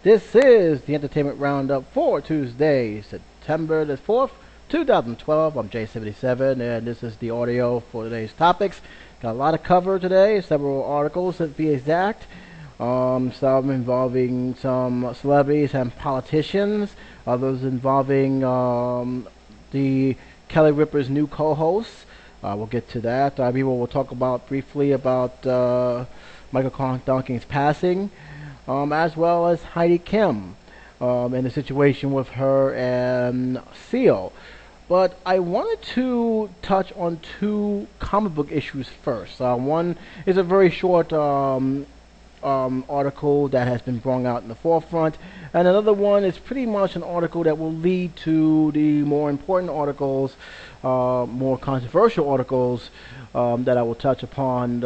This is the Entertainment Roundup for Tuesday, September the 4th, 2012. I'm J77, and this is the audio for today's topics. Got a lot of cover today, several articles to be exact. Some involving some celebrities and politicians, others involving the Kelly Ripa's new co-host. We'll get to that. We will talk about briefly about Michael Clark Duncan's passing, as well as Heidi Kim and the situation with her and Seal. But I wanted to touch on two comic book issues first. One is a very short article that has been brought out in the forefront, and another one is pretty much an article that will lead to the more important articles, more controversial articles that I will touch upon,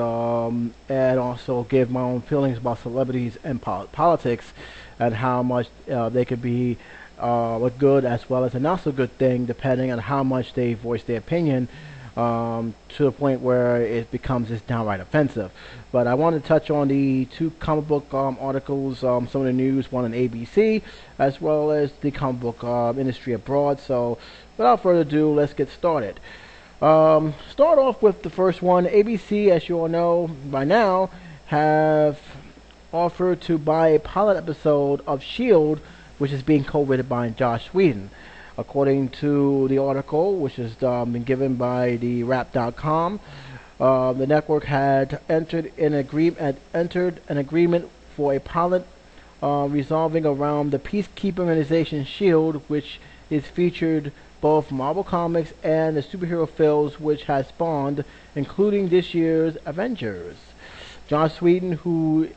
and also give my own feelings about celebrities and politics, and how much they could be a good as well as a not so good thing, depending on how much they voice their opinion, to the point where it becomes just downright offensive. But I want to touch on the two comic book articles, some of the news, one on ABC, as well as the comic book industry abroad. So without further ado, let's get started. Start off with the first one. ABC, as you all know by now, have offered to buy a pilot episode of S.H.I.E.L.D., which is being co-written by Joss Whedon. According to the article, which has been given by the Wrap.com, the network had entered an agreement for a pilot resolving around the peacekeeping organization S.H.I.E.L.D., which is featured both Marvel Comics and the superhero films which has spawned, including this year's Avengers. Joss Whedon, who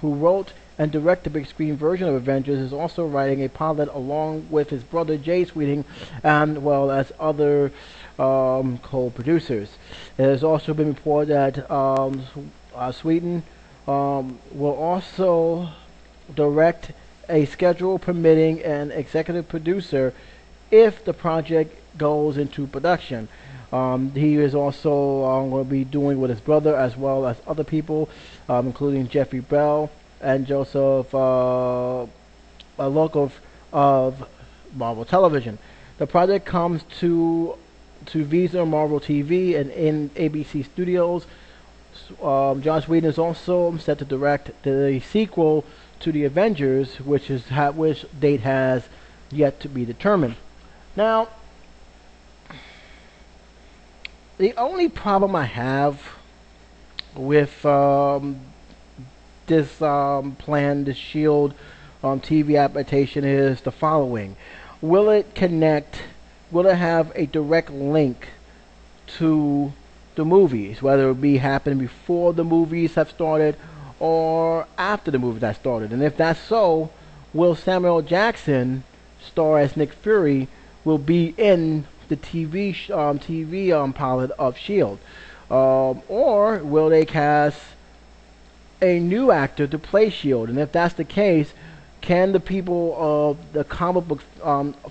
wrote and directed the big screen version of Avengers, is also writing a pilot along with his brother Jay Whedon, and well as other co-producers. It has also been reported that Whedon will also direct a schedule permitting an executive producer if the project goes into production. He is also going to be doing with his brother as well as other people, including Jeffrey Bell and Joseph Lokov of Marvel Television. The project comes to Visa Marvel TV and in ABC Studios. Joss Whedon is also set to direct the sequel to the Avengers, which date has yet to be determined. Now, the only problem I have with this plan, the S.H.I.E.L.D. TV adaptation, is the following. Will it have a direct link to the movies, whether it be happening before the movies have started or after the movies have started? And if that's so, will Samuel Jackson star as Nick Fury, will be in the TV pilot of S.H.I.E.L.D.? Or will they cast a new actor to play S.H.I.E.L.D.? And if that's the case, can the people of the comic book,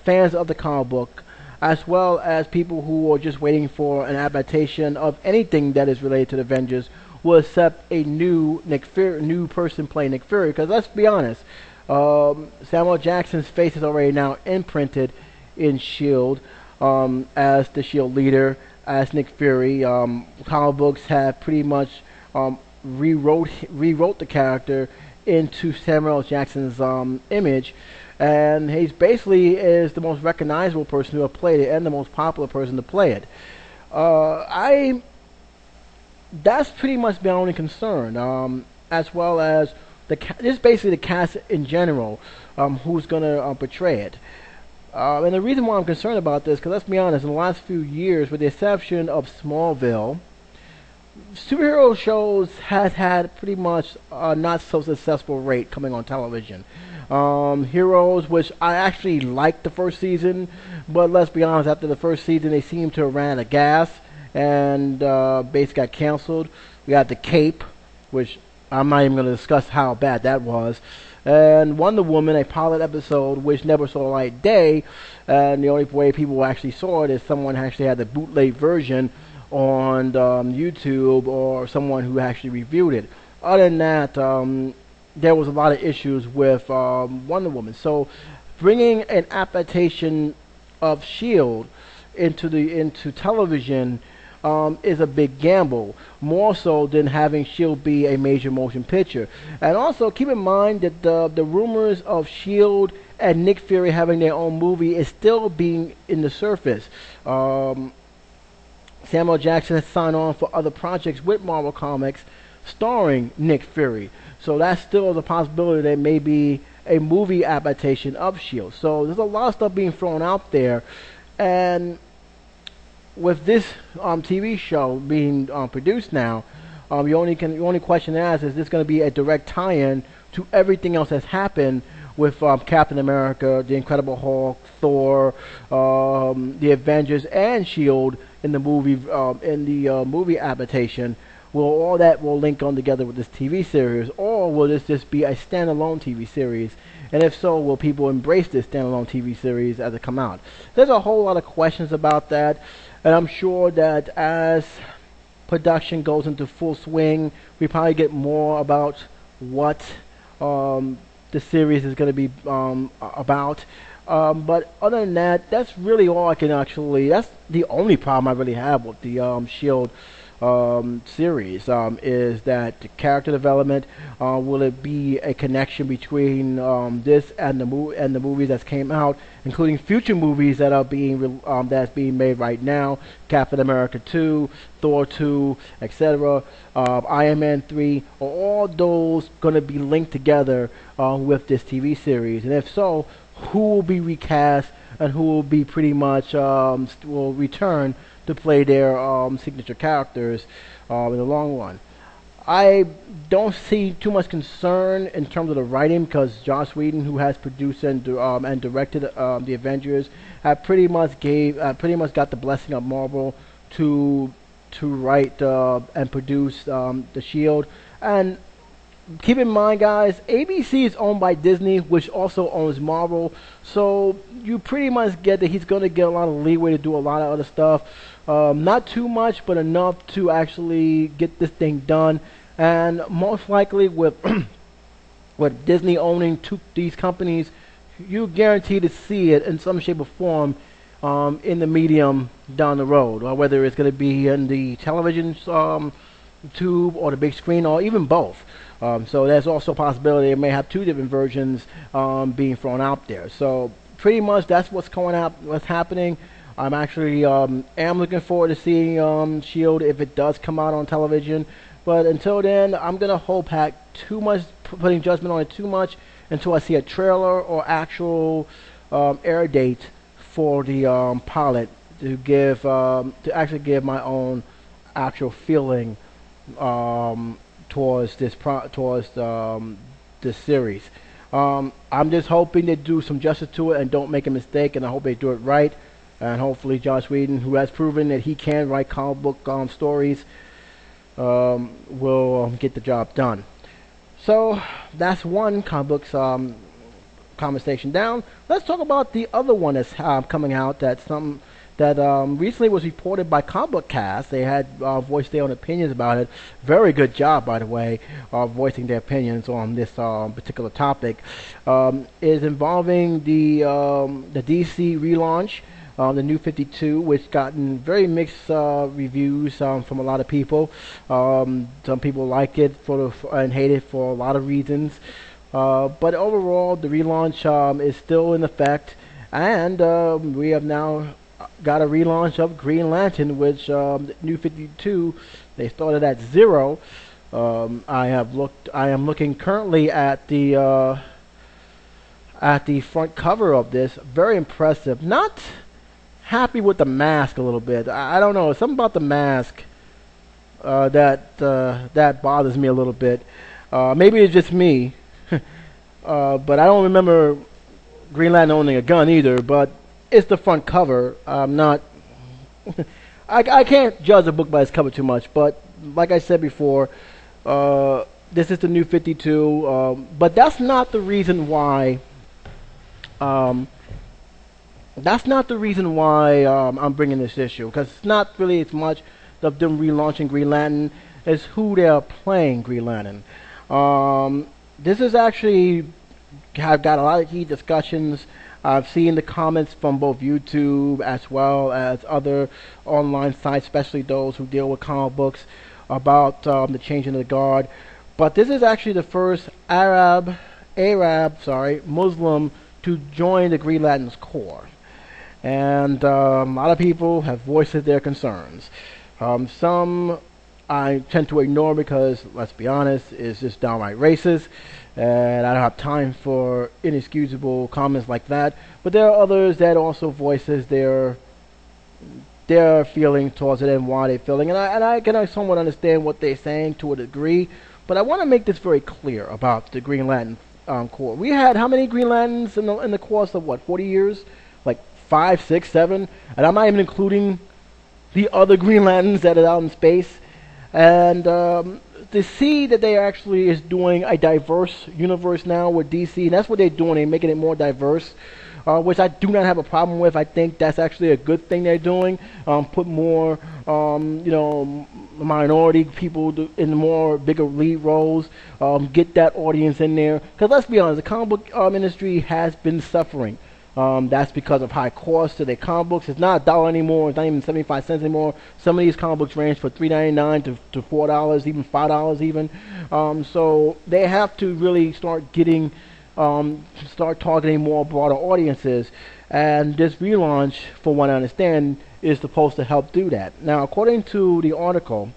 fans of the comic book, as well as people who are just waiting for an adaptation of anything that is related to the Avengers, will accept a new person playing Nick Fury? Because let's be honest, Samuel Jackson's face is already now imprinted in S.H.I.E.L.D. As the S.H.I.E.L.D. leader, as Nick Fury. Comic books have pretty much rewrote the character into Samuel Jackson's image, and he's basically is the most recognizable person who have played it and the most popular person to play it. That's pretty much my only concern, as well as this basically the cast in general, who's gonna portray it. And the reason why I'm concerned about this, because let's be honest, in the last few years, with the exception of Smallville, superhero shows has had pretty much a not so successful rate coming on television. Heroes, which I actually liked the first season, but let's be honest, after the first season they seemed to have ran out of gas and basically got canceled. We got The Cape, which I'm not even going to discuss how bad that was. And Wonder Woman, a pilot episode which never saw the light of day, and the only way people actually saw it is someone actually had the bootleg version on YouTube, or someone who actually reviewed it. Other than that, there was a lot of issues with Wonder Woman. So bringing an adaptation of Shield into television is a big gamble, more so than having Shield be a major motion picture. And also keep in mind that the rumors of Shield and Nick Fury having their own movie is still being in the surface. Samuel Jackson has signed on for other projects with Marvel Comics starring Nick Fury. So that still is a possibility there may be a movie adaptation of S.H.I.E.L.D. So there's a lot of stuff being thrown out there. And with this TV show being produced now, the only question asked is this going to be a direct tie-in to everything else that's happened with Captain America, the Incredible Hulk, Thor, the Avengers, and Shield in the movie adaptation. Will all that will link on together with this TV series, or will this just be a standalone TV series? And if so, will people embrace this standalone TV series as it come out? There's a whole lot of questions about that, and I'm sure that as production goes into full swing, we probably get more about what the series is going to be about. But other than that, that's really all I can actually. That's the only problem I really have with the Shield series. Is that the character development? Will it be a connection between this and the movies that came out, including future movies that are that's being made right now? Captain America 2, Thor 2, etc. Iron Man 3. Are all those going to be linked together with this TV series? And if so, who will be recast and who will be pretty much will return to play their signature characters in the long run? I don't see too much concern in terms of the writing, because Joss Whedon, who has produced and directed the Avengers, pretty much got the blessing of Marvel to write and produce the Shield. And keep in mind, guys, ABC is owned by Disney, which also owns Marvel. So you pretty much get that he's going to get a lot of leeway to do a lot of other stuff. Not too much, but enough to actually get this thing done. And most likely with with Disney owning these companies, you're guaranteed to see it in some shape or form in the medium down the road, or whether it's going to be in the television tube or the big screen, or even both. So there's also a possibility it may have two different versions being thrown out there. So pretty much that's what's happening. I'm actually am looking forward to seeing S.H.I.E.L.D. if it does come out on television. But until then, I'm gonna hold back putting judgment on it too much until I see a trailer or actual air date for the pilot to actually give my own actual feeling towards this series. I'm just hoping they do some justice to it and don't make a mistake, and I hope they do it right. And hopefully Joss Whedon, who has proven that he can write comic book stories, will get the job done. So that's one comic books conversation down. Let's talk about the other one that's coming out. That recently was reported by Comic Book Cast. They had voiced their own opinions about it. Very good job, by the way, voicing their opinions on this particular topic. Is involving the DC relaunch, the New 52, which gotten very mixed reviews from a lot of people. Some people like it and hate it for a lot of reasons. But overall, the relaunch is still in effect, and we have now got a relaunch of Green Lantern, which New 52, they started at 0. I am looking currently at the front cover of this. Very impressive. Not happy with the mask a little bit. I don't know, something about the mask that bothers me a little bit. Maybe it's just me, but I don't remember Green Lantern owning a gun either. But it's the front cover. I'm not. I can't judge a book by its cover too much. But like I said before, this is the New 52. But that's not the reason why. That's not the reason why I'm bringing this issue, because it's not really as much of them relaunching Green Lantern as who they're playing Green Lantern. This is actually have got a lot of heat discussions. I've seen the comments from both YouTube as well as other online sites, especially those who deal with comic books, about the changing of the guard. But this is actually the first Muslim to join the Green Lanterns Corps, and a lot of people have voiced their concerns. Some I tend to ignore because, let's be honest, it's just downright racist, and I don't have time for inexcusable comments like that. But there are others that also voices their feeling towards it and why they're feeling, and I can somewhat understand what they're saying to a degree. But I want to make this very clear about the Green Lantern Corps. We had how many Green Lanterns in the course of what, 40 years? Like 5, 6, 7, and I'm not even including the other Green Lanterns that are out in space. And to see that they actually is doing a diverse universe now with DC, and that's what they're doing. They're making it more diverse, which I do not have a problem with. I think that's actually a good thing they're doing. Put more, minority people in more bigger lead roles. Get that audience in there. Because let's be honest, the comic book industry has been suffering. That's because of high costs to their comic books. It's not $1 anymore. It's not even 75 cents anymore. Some of these comic books range for $3.99 to $4, even $5 even. So they have to really start targeting more broader audiences. And this relaunch, for what I understand, is supposed to help do that. Now, according to the article,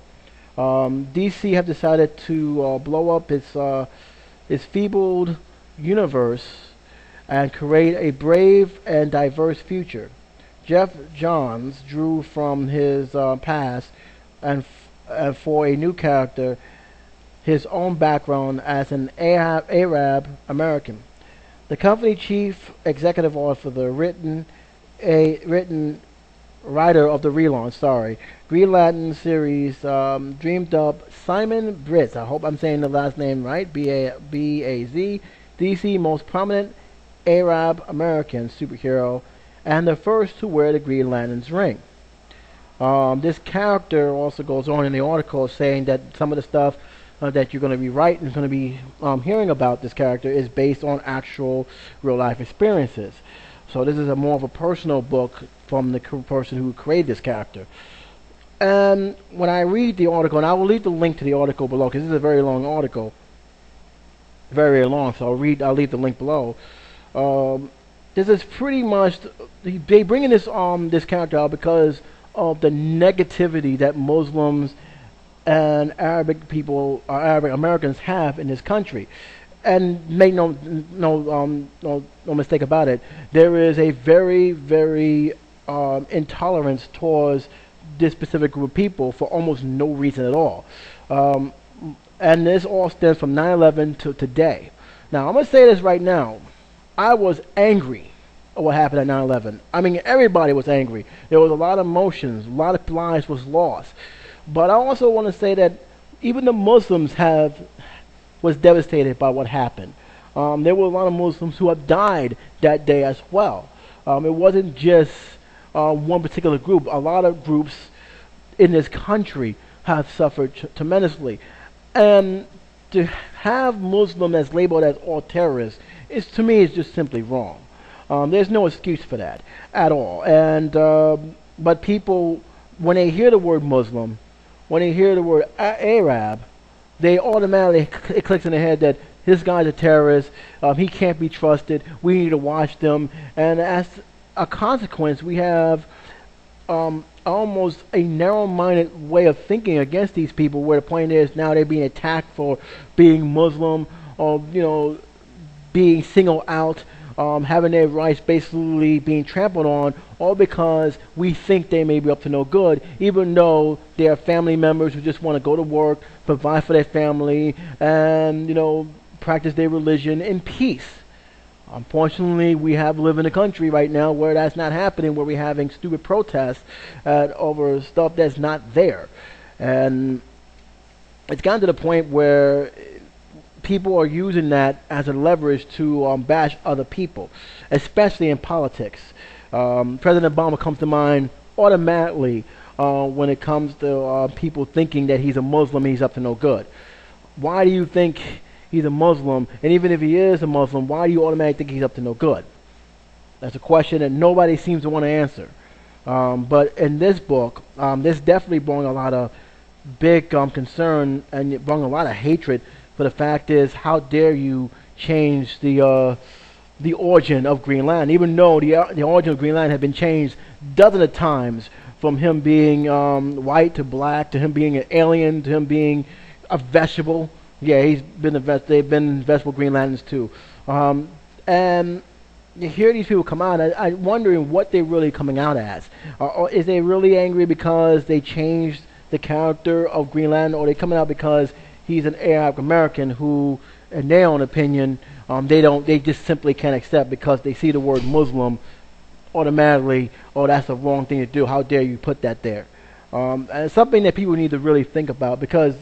DC have decided to blow up its feebled universe and create a brave and diverse future. Jeff Johns drew from his past and for a new character his own background as an Arab American. The company chief executive officer, written writer of the relaunch, Green Lantern series, dreamed up Simon Britz. I hope I'm saying the last name right. B-A-Z. DC most prominent Arab American superhero, and the first to wear the Green Lantern's ring. This character also goes on in the article saying that some of the stuff that you're going to be writing, going to be hearing about this character is based on actual real life experiences. So this is more of a personal book from the person who created this character. And when I read the article, and I will leave the link to the article below because this is a very long article, very long. So I'll leave the link below. This is pretty much they bringing this character out because of the negativity that Muslims and Arabic Americans have in this country. And make no mistake about it, there is a very, very intolerance towards this specific group of people for almost no reason at all. And this all stems from 9/11 to today. Now, I'm going to say this right now. I was angry at what happened at 9/11. I mean, everybody was angry. There was a lot of emotions. A lot of lives was lost. But I also want to say that even the Muslims was devastated by what happened. There were a lot of Muslims who have died that day as well. It wasn't just one particular group. A lot of groups in this country have suffered tremendously. And to have Muslims as labeled as all terrorists to me is just simply wrong. There's no excuse for that at all. And but people, when they hear the word Muslim, when they hear the word Arab, they automatically it clicks in their head that this guy's a terrorist. He can't be trusted. We need to watch them. And as a consequence, we have almost a narrow-minded way of thinking against these people, where the point is now they're being attacked for being Muslim, or being singled out, having their rights basically being trampled on, all because we think they may be up to no good, even though they are family members who just want to go to work, provide for their family, and practice their religion in peace. Unfortunately, we live in a country right now where that's not happening, where we're having stupid protests over stuff that's not there. And it's gotten to the point where people are using that as a leverage to bash other people, especially in politics. President Obama comes to mind automatically when it comes to people thinking that he's a Muslim and he's up to no good. Why do you think he's a Muslim, and even if he is a Muslim, why do you automatically think he's up to no good? That's a question that nobody seems to want to answer. But in this book, this definitely brought a lot of big concern, and it brought a lot of hatred. But the fact is, how dare you change the origin of Greenland, even though the origin of Greenland had been changed dozens of times, from him being white to black, to him being an alien, to him being a vegetable. Yeah, they've been vegetable Greenlanders too. And you hear these people come out, I'm wondering what they're really coming out as. Or is they really angry because they changed the character of Greenland, or are they coming out because he's an Arab American who, in their own opinion, they just simply can't accept because they see the word Muslim automatically, oh, that's the wrong thing to do. How dare you put that there? And it's something that people need to really think about, because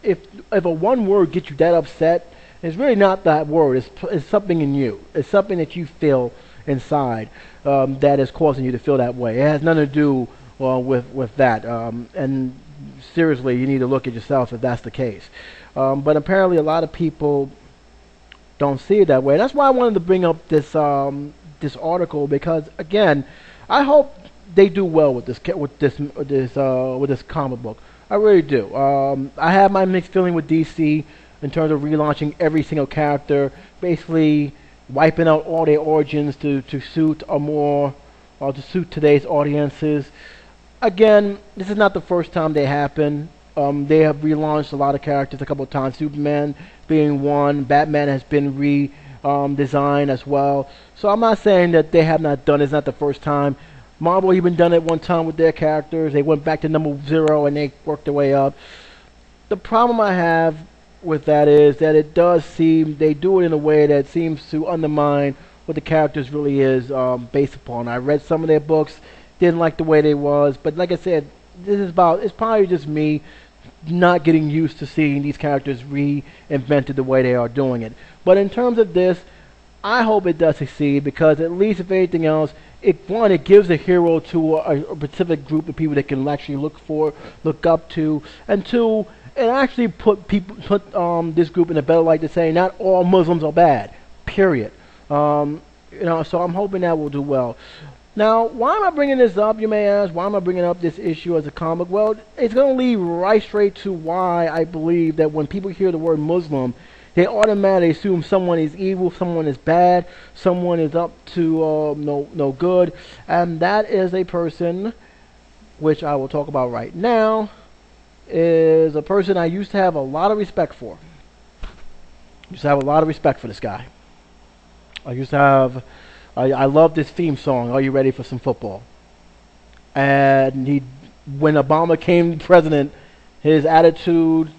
if a one word gets you that upset, it's really not that word. It's something in you. It's something that you feel inside that is causing you to feel that way. It has nothing to do with that. And seriously, you need to look at yourself if that's the case. But apparently, a lot of people don't see it that way. That's why I wanted to bring up this this article, because again, I hope they do well with this comic book. I really do. I have my mixed feeling with DC in terms of relaunching every single character, basically wiping out all their origins to suit to suit today's audiences. Again, this is not the first time they happen. They have relaunched a lot of characters a couple of times. Superman being one, Batman has been redesigned as well. So I'm not saying that they have not done it. It's not the first time. Marvel even done it one time with their characters. They went back to number 0 and they worked their way up. The problem I have with that is that it does seem they do it in a way that seems to undermine what the characters really is based upon. I read some of their books, didn't like the way they was, but like I said, it's probably just me not getting used to seeing these characters reinvented the way they are doing it. But in terms of this, I hope it does succeed, because at least if anything else, it gives a hero to a specific group of people that can actually look up to, and two, it actually put this group in a better light to say not all Muslims are bad. Period. So I'm hoping that will do well. Now, why am I bringing this up, you may ask? Why am I bringing up this issue as a comic? Well, it's going to lead right straight to why I believe that when people hear the word Muslim, they automatically assume someone is evil, someone is bad, someone is up to no good. And that is a person, which I will talk about right now, is a person I used to have a lot of respect for. Used to have a lot of respect for this guy. I love this theme song, Are You Ready for Some Football? And when Obama came president, his attitude,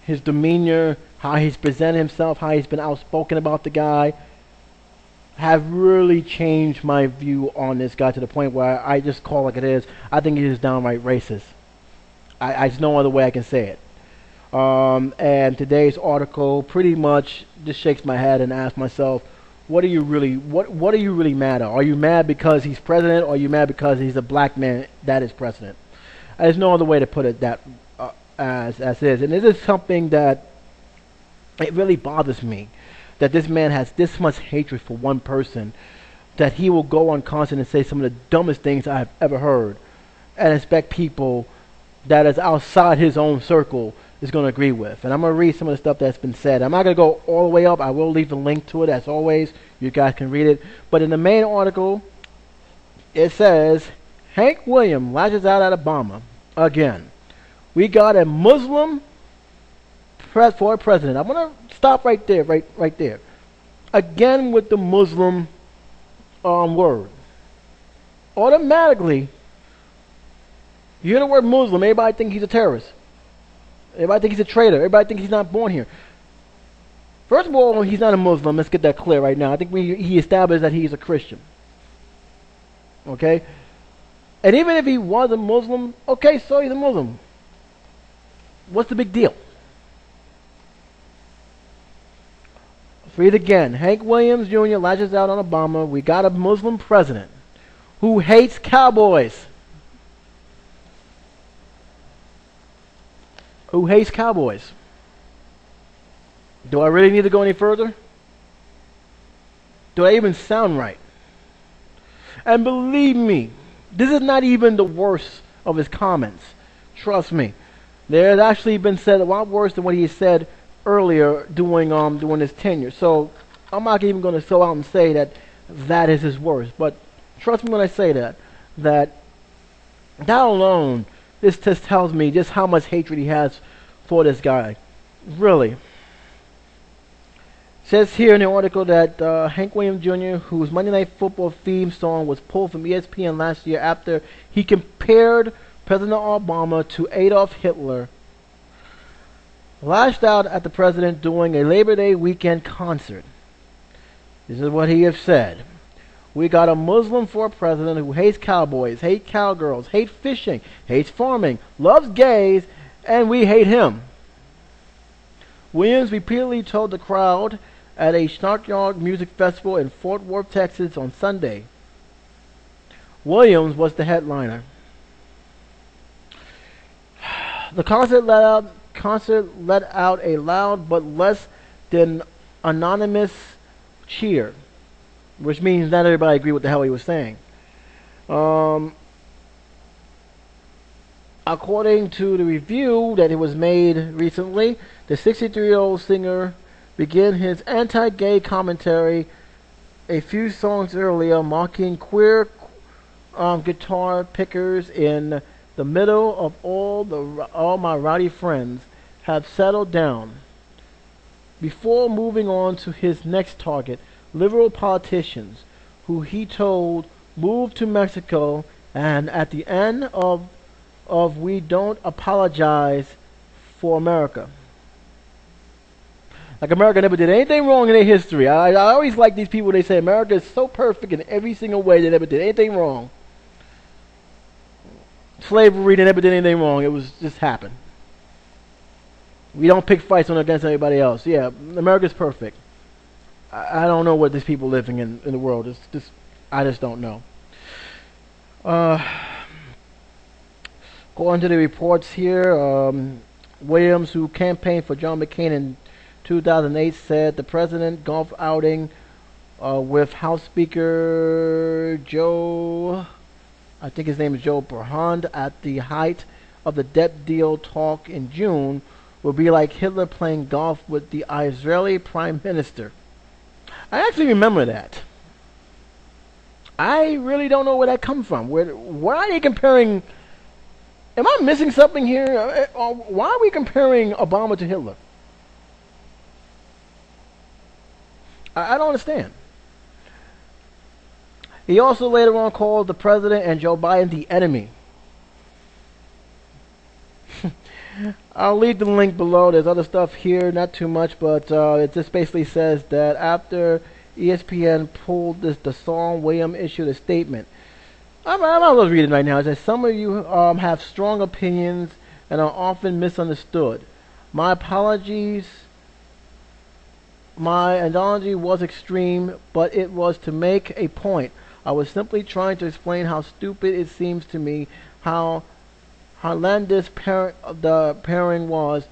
his demeanor, how he's presented himself, how he's been outspoken about the guy, have really changed my view on this guy to the point where I just call it like it is. I think he is downright racist. There's no other way I can say it. And today's article pretty much just shakes my head and asks myself, what are you really mad at? Are you mad because he's president, or are you mad because he's a black man that is president? There's no other way to put it that as is. And this is something that it really bothers me, that this man has this much hatred for one person, that he will go on constant and say some of the dumbest things I've ever heard, and expect people that is outside his own circle is going to agree with. And I'm going to read some of the stuff that's been said. I'm not going to go all the way up. I will leave the link to it, as always. You guys can read it. But in the main article, it says, Hank Williams lashes out at Obama again. We got a Muslim for a president. I'm going to stop right there, right there. Again with the Muslim word. Automatically, you hear the word Muslim, everybody thinks he's a terrorist. Everybody thinks he's a traitor. Everybody thinks he's not born here. First of all, he's not a Muslim. Let's get that clear right now. I think he established that he's a Christian. Okay? And even if he was a Muslim, okay, so he's a Muslim. What's the big deal? Let's read again. Hank Williams Jr. lashes out on Obama. We got a Muslim president who hates cowboys. Who hates cowboys. Do I really need to go any further? Do I even sound right? And believe me, this is not even the worst of his comments. Trust me. There's actually been said a lot worse than what he said earlier during his tenure. So I'm not even going to go out and say that that is his worst. But trust me when I say that alone, this just tells me just how much hatred he has for this guy. Really. It says here in the article that Hank Williams Jr., whose Monday Night Football theme song was pulled from ESPN last year after he compared President Obama to Adolf Hitler, lashed out at the president during a Labor Day weekend concert. This is what he has said. We got a Muslim for a president who hates cowboys, hates cowgirls, hates fishing, hates farming, loves gays, and we hate him. Williams repeatedly told the crowd at a Stockyard Music Festival in Fort Worth, Texas on Sunday. Williams was the headliner. The concert let out a loud but less than anonymous cheer, which means not everybody agreed with the hell he was saying. According to the review that it was made recently, the 63-year-old singer began his anti-gay commentary a few songs earlier, mocking queer guitar pickers in the middle of all my rowdy friends have settled down. Before moving on to his next target, liberal politicians, who he told moved to Mexico, and at the end of we don't apologize for America. Like America never did anything wrong in their history. I always like these people. They say America is so perfect in every single way. They never did anything wrong. Slavery, they never did anything wrong. It was just happened. We don't pick fights on against anybody else. Yeah, America's perfect. I don't know what these people living in the world. I just don't know. According to the reports here, Williams, who campaigned for John McCain in 2008, said the president golf outing with House Speaker Joe, I think his name is Joe Berhand, at the height of the debt deal talk in June would be like Hitler playing golf with the Israeli Prime Minister. I actually remember that. I really don't know where that comes from. Why are they comparing? Am I missing something here? Why are we comparing Obama to Hitler? I don't understand. He also later on called the president and Joe Biden the enemy. I'll leave the link below. There's other stuff here, not too much, but it just basically says that after ESPN pulled the song, Williams issued a statement. I'm not reading right now. It says, some of you have strong opinions and are often misunderstood. My apologies. My analogy was extreme, but it was to make a point. I was simply trying to explain how stupid it seems to me, how horrendous the pairing was.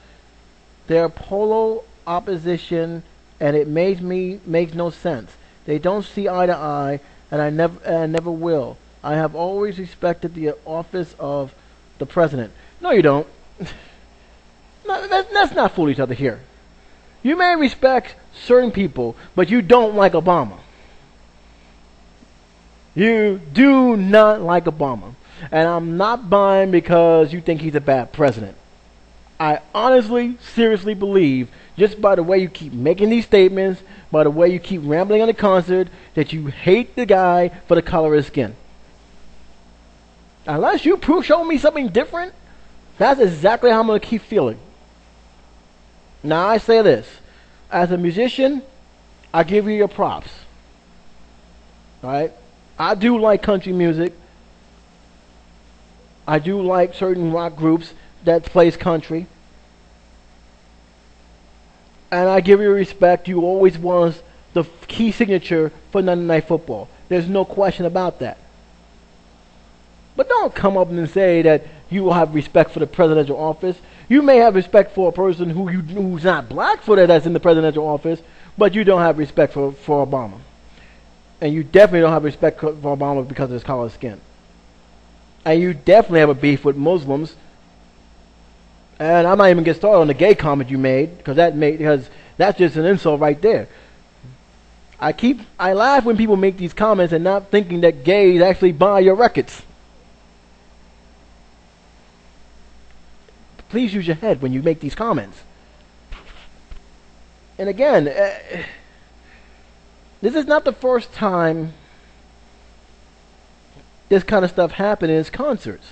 Their polar opposition, and it makes no sense. They don't see eye to eye, and I never will. I have always respected the office of the president. No, you don't. No, let's not fool each other here. You may respect certain people, but you don't like Obama. You do not like Obama. And I'm not buying because you think he's a bad president. I honestly, seriously believe, just by the way you keep making these statements, by the way you keep rambling on the concert, that you hate the guy for the color of his skin. Unless you show me something different, that's exactly how I'm going to keep feeling. Now I say this. As a musician, I give you your props. Alright? I do like country music. I do like certain rock groups that plays country. And I give you respect. You always was the key signature for Monday Night Football. There's no question about that. But don't come up and say that you will have respect for the presidential office. You may have respect for a person who's not black for that's in the presidential office, but you don't have respect for Obama. And you definitely don't have respect for Obama because of his color of skin. And you definitely have a beef with Muslims. And I might even get started on the gay comment you made, because that's just an insult right there. I laugh when people make these comments and not thinking that gays actually buy your records. Please use your head when you make these comments. And again, this is not the first time this kind of stuff happened in his concerts.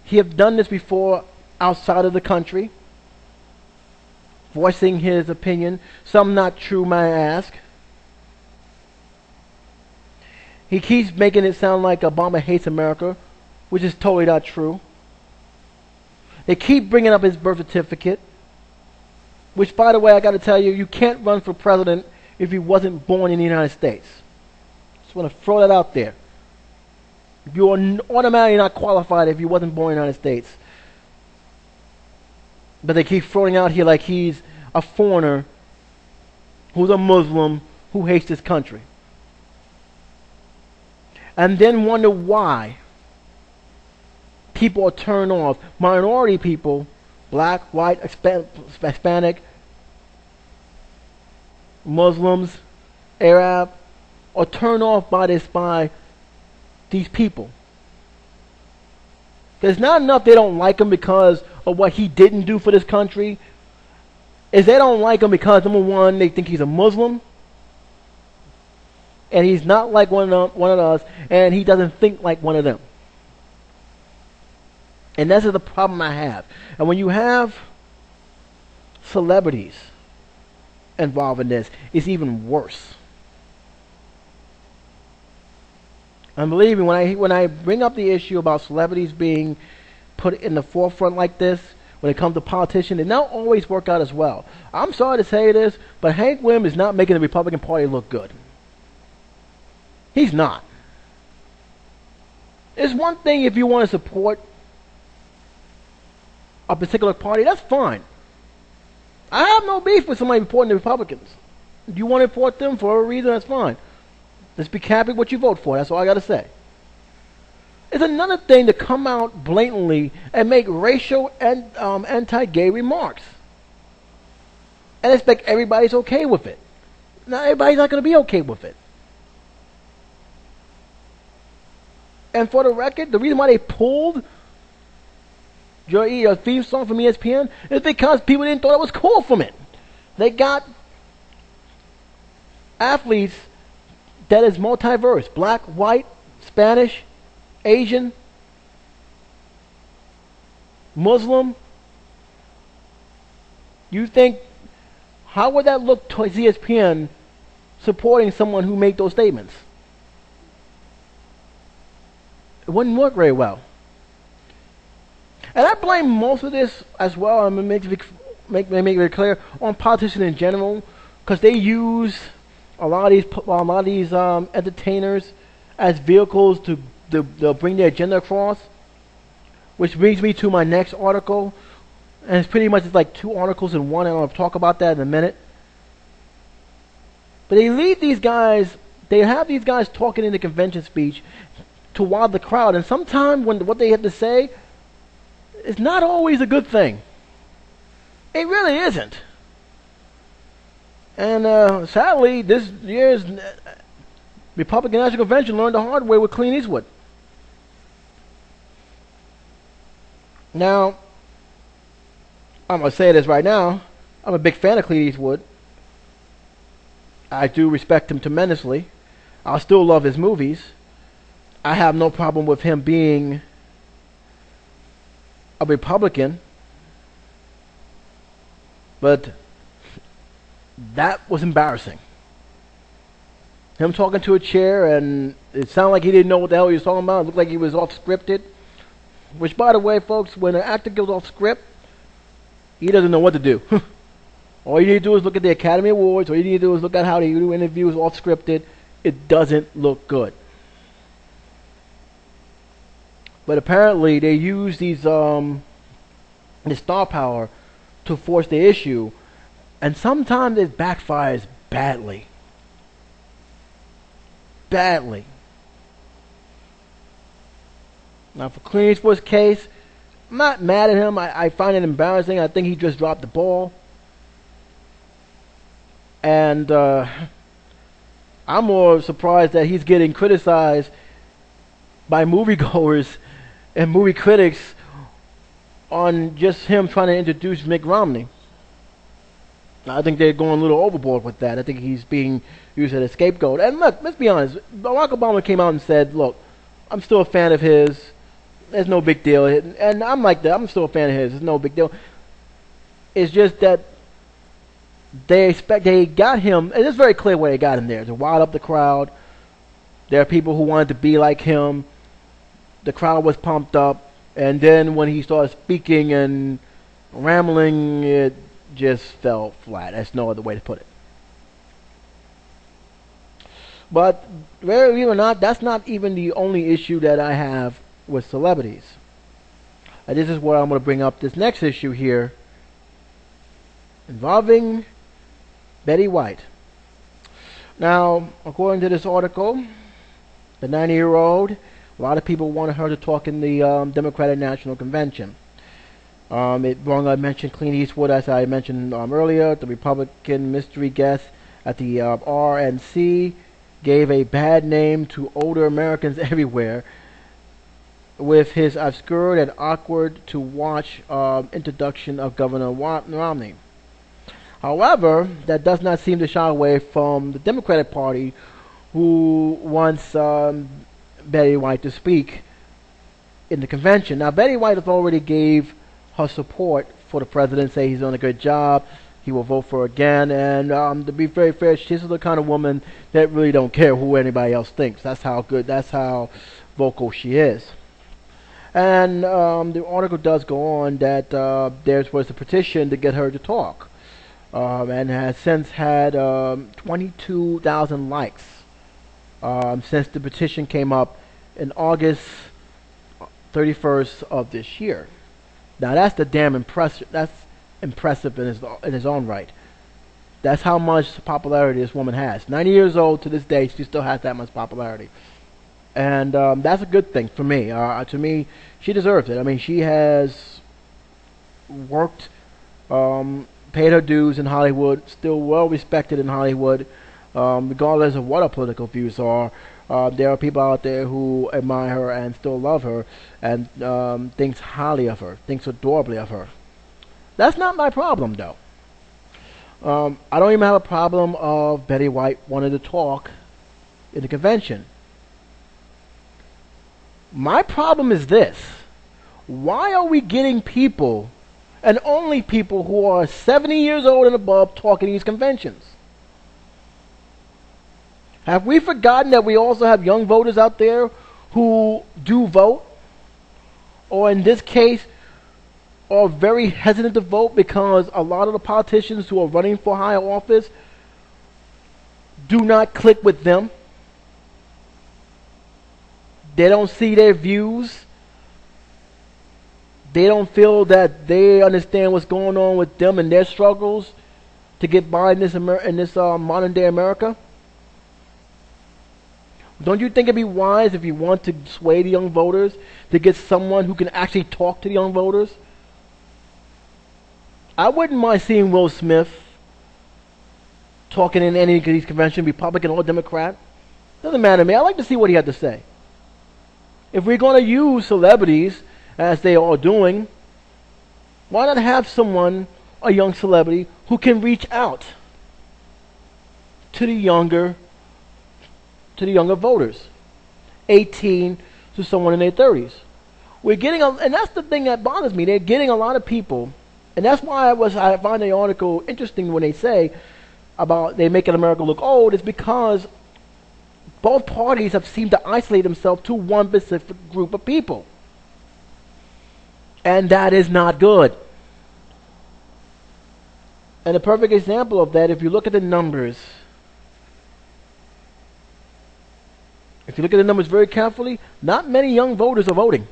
He have done this before outside of the country, voicing his opinion, some not true, may I ask. He keeps making it sound like Obama hates America, which is totally not true. They keep bringing up his birth certificate, which, by the way, I got to tell you, you can't run for president if you wasn't born in the United States. Just want to throw that out there. You are automatically not qualified if you wasn't born in the United States. But they keep throwing out here like he's a foreigner who's a Muslim who hates this country. And then wonder why people are turned off. Minority people, black, white, Hispanic, Muslims, Arab, are turned off by these people. It's not enough they don't like him because of what he didn't do for this country. Is they don't like him because, number one, they think he's a Muslim, and he's not like one of us, and he doesn't think like one of them. And that's the problem I have. And when you have celebrities involved in this, it's even worse. And believe me, when I bring up the issue about celebrities being put in the forefront like this, when it comes to politicians, they don't always work out as well. I'm sorry to say this, but Hank Williams is not making the Republican Party look good. He's not. It's one thing if you want to support a particular party, that's fine. I have no beef with somebody supporting the Republicans. If you want to support them for a reason, that's fine. Let's be happy what you vote for. That's all I got to say. It's another thing to come out blatantly and make racial and anti-gay remarks and expect everybody's okay with it. Now, everybody's not going to be okay with it. And for the record, the reason why they pulled your theme song from ESPN is because people didn't thought it was cool from it. They got athletes that is multiverse, black, white, Spanish, Asian, Muslim. You think, how would that look towards ESPN supporting someone who made those statements? It wouldn't work very well. And I blame most of this as well, I'm going to make it very clear, on politicians in general, because they use a lot of these entertainers as vehicles to bring their agenda across, which brings me to my next article, and it's pretty much like two articles in one, and I'll talk about that in a minute. But they lead these guys, they have these guys talking in the convention speech to wow the crowd, and sometimes when what they have to say is not always a good thing. It really isn't. And sadly, this year's Republican National Convention learned the hard way with Clint Eastwood. Now, I'm going to say this right now. I'm a big fan of Clint Eastwood. I do respect him tremendously. I still love his movies. I have no problem with him being a Republican. But that was embarrassing. Him talking to a chair, and it sounded like he didn't know what the hell he was talking about. It looked like he was off scripted. Which, by the way, folks, when an actor goes off script, he doesn't know what to do. All you need to do is look at the Academy Awards. All you need to do is look at how they do interviews off scripted. It doesn't look good. But apparently they use this star power to force the issue, and sometimes it backfires badly. Badly. Now for Clint Eastwood's case, I'm not mad at him. I find it embarrassing. I think he just dropped the ball. And I'm more surprised that he's getting criticized by moviegoers and movie critics on just him trying to introduce Mitt Romney. I think they're going a little overboard with that. I think he's being used as a scapegoat. And look, let's be honest. Barack Obama came out and said, look, I'm still a fan of his. There's no big deal. And I'm like that. I'm still a fan of his. There's no big deal. It's just that they got him, and it's very clear where they got him there, to wild up the crowd. There are people who wanted to be like him. The crowd was pumped up. And then when he started speaking and rambling, it just fell flat. That's no other way to put it. But believe it or not, that's not even the only issue that I have with celebrities. And this is where I'm going to bring up this next issue here involving Betty White. Now, according to this article, the 90-year-old, a lot of people wanted her to talk in the Democratic National Convention. I mentioned Clint Eastwood, as I mentioned earlier. The Republican mystery guest at the RNC gave a bad name to older Americans everywhere with his obscure and awkward to watch introduction of Governor Romney. However, that does not seem to shy away from the Democratic Party, who wants Betty White to speak in the convention. Now, Betty White has already gave her support for the president, say he's done a good job, he will vote for again, and to be very fair, she's the kind of woman that really don't care who anybody else thinks. That's how vocal she is. And the article does go on that there was a petition to get her to talk, and has since had 22,000 likes since the petition came up in August 31st of this year. Now that's the damn impressive. That's impressive in his own right. That's how much popularity this woman has. 90 years old to this day, she still has that much popularity, and that's a good thing for me. To me, she deserves it. I mean, she has worked, paid her dues in Hollywood, still well respected in Hollywood, regardless of what her political views are. There are people out there who admire her and still love her and thinks highly of her, thinks adorably of her. That's not my problem, though. I don't even have a problem of Betty White wanting to talk in the convention. My problem is this. Why are we getting people, and only people who are 70 years old and above, talking at these conventions? Have we forgotten that we also have young voters out there who do vote, or in this case are very hesitant to vote because a lot of the politicians who are running for higher office do not click with them? They don't see their views. They don't feel that they understand what's going on with them and their struggles to get by in this modern day America. Don't you think it'd be wise, if you want to sway the young voters, to get someone who can actually talk to the young voters? I wouldn't mind seeing Will Smith talking in any of these conventions, Republican or Democrat. Doesn't matter to me. I like to see what he had to say. If we're going to use celebrities, as they are doing, why not have someone, a young celebrity, who can reach out to the younger voters, 18 to someone in their 30s. We're getting, and that's the thing that bothers me. They're getting a lot of people, and that's why I find the article interesting when they say about they making America look old. Is because both parties have seemed to isolate themselves to one specific group of people, and that is not good. And a perfect example of that, if you look at the numbers. If you look at the numbers very carefully, not many young voters are voting.